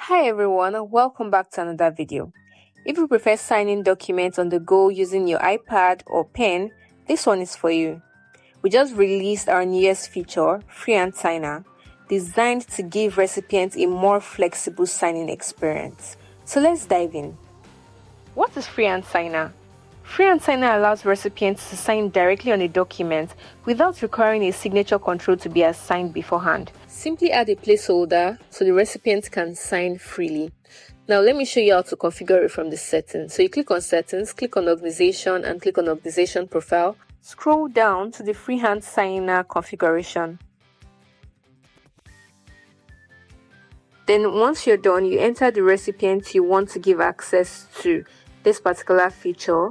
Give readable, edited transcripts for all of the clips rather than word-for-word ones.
Hi everyone, welcome back to another video. If you prefer signing documents on the go using your iPad or pen, this one is for you. We just released our newest feature, Freehand Signer, designed to give recipients a more flexible signing experience. So let's dive in. What is Freehand Signer? Freehand Signer allows recipients to sign directly on a document without requiring a signature control to be assigned beforehand. Simply add a placeholder so the recipient can sign freely. Now let me show you how to configure it from the settings. So you click on settings, click on organization and click on organization profile. Scroll down to the Freehand Signer configuration. Then once you're done, you enter the recipient you want to give access to this particular feature.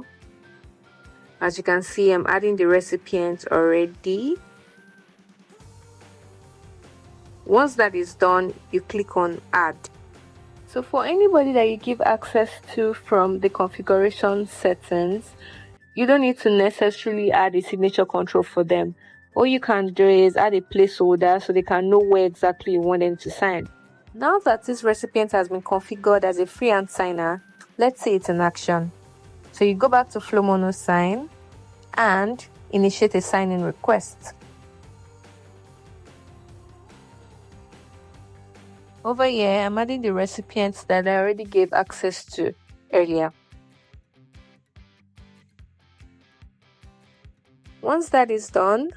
As you can see, I'm adding the recipient already. Once that is done, you click on add. So for anybody that you give access to from the configuration settings, you don't need to necessarily add a signature control for them. All you can do is add a placeholder so they can know where exactly you want them to sign. Now that this recipient has been configured as a freehand signer, let's say it's in action. So you go back to Flowmono Sign and initiate a sign-in request. Over here, I'm adding the recipients that I already gave access to earlier. Once that is done,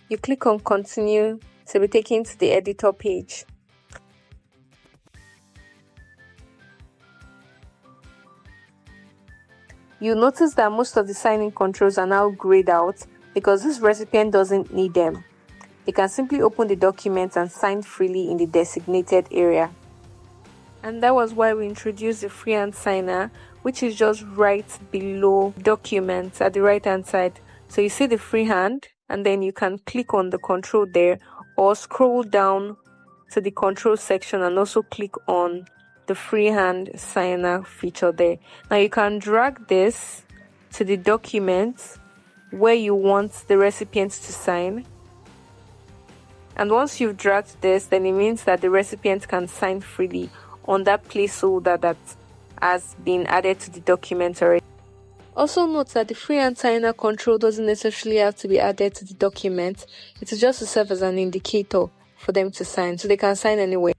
you click on continue to be taken to the editor page. You'll notice that most of the signing controls are now grayed out because this recipient doesn't need them. They can simply open the document and sign freely in the designated area. And that was why we introduced the Freehand Signer, which is just right below documents at the right hand side. So you see the freehand and then you can click on the control there or scroll down to the control section and also click on the Freehand Signer feature there. Now you can drag this to the document where you want the recipients to sign. And once you've dragged this, then it means that the recipient can sign freely on that placeholder that has been added to the document already. Also note that the Freehand Signer control doesn't necessarily have to be added to the document. It is just to serve as an indicator for them to sign, so they can sign anywhere.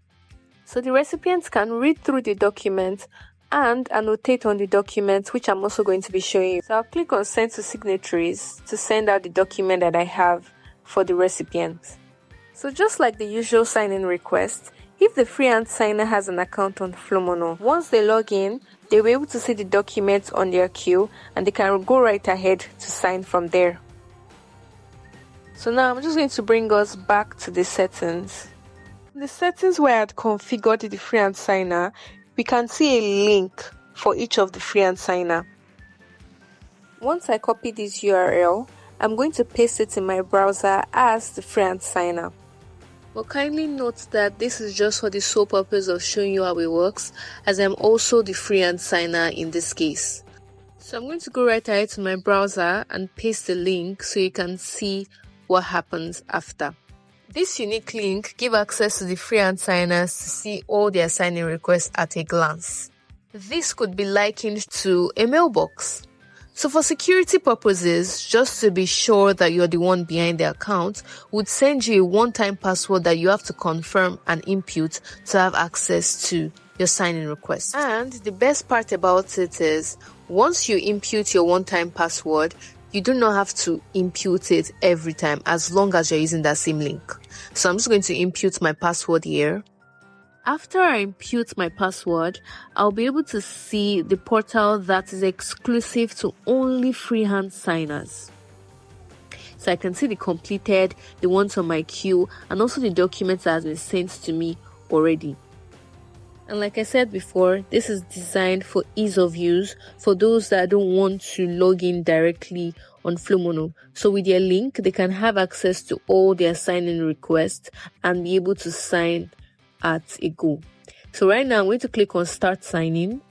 So the recipients can read through the document and annotate on the document, which I'm also going to be showing you. So I'll click on send to signatories to send out the document that I have for the recipient. So just like the usual sign-in request, if the Freehand Signer has an account on Flowmono, once they log in, they'll be able to see the documents on their queue and they can go right ahead to sign from there. So now I'm just going to bring us back to the settings. In the settings where I had configured the Freehand Signer, we can see a link for each of the Freehand Signer. Once I copy this URL, I'm going to paste it in my browser as the Freehand Signer. But kindly note that this is just for the sole purpose of showing you how it works, as I'm also the Freehand Signer in this case. So I'm going to go right ahead to my browser and paste the link so you can see what happens after. This unique link gives access to the Freehand Signers to see all their signing requests at a glance. This could be likened to a mailbox. So for security purposes, just to be sure that you're the one behind the account, would send you a one-time password that you have to confirm and input to have access to your signing request. And the best part about it is, once you input your one-time password, you do not have to input it every time as long as you're using that same link. So I'm just going to input my password here. After I input my password, I'll be able to see the portal that is exclusive to only Freehand Signers. So I can see the completed, the ones on my queue, and also the documents that has been sent to me already. And like I said before, this is designed for ease of use for those that don't want to log in directly on Flowmono. So with their link, they can have access to all their sign-in requests and be able to sign at a go. So right now I'm going to click on start signing.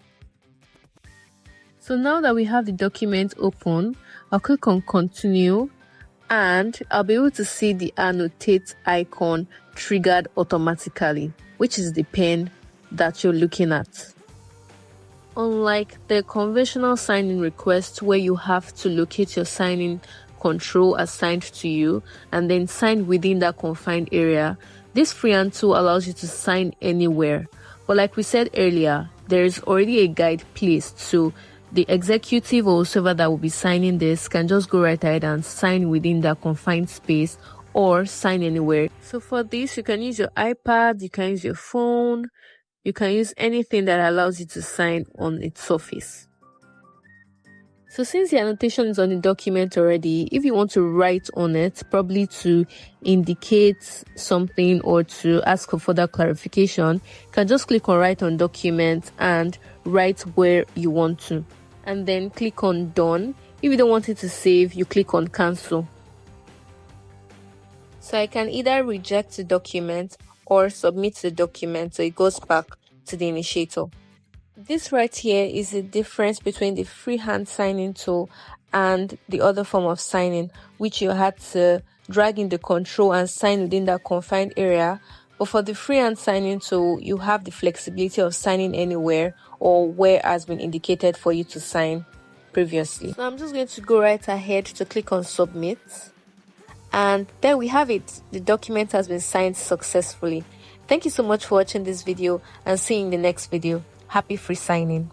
So now that we have the document open, I'll click on continue and I'll be able to see the annotate icon triggered automatically, which is the pen that you're looking at. Unlike the conventional sign-in request where you have to locate your sign-in control assigned to you and then sign within that confined area, this freehand tool allows you to sign anywhere. But like we said earlier, there's already a guide placed, so the executive or whoever that will be signing this can just go right ahead and sign within that confined space or sign anywhere. So for this, you can use your iPad, you can use your phone, you can use anything that allows you to sign on its surface. So since the annotation is on the document already, if you want to write on it, probably to indicate something or to ask for further clarification, you can just click on write on document and write where you want to. And then click on done. If you don't want it to save, you click on cancel. So I can either reject the document or submit the document so it goes back to the initiator. This right here is the difference between the freehand signing tool and the other form of signing, which you had to drag in the control and sign within that confined area. But for the freehand signing tool, you have the flexibility of signing anywhere or where has been indicated for you to sign previously. So I'm just going to go right ahead to click on submit. And there we have it. The document has been signed successfully. Thank you so much for watching this video and see you in the next video. Happy free signing.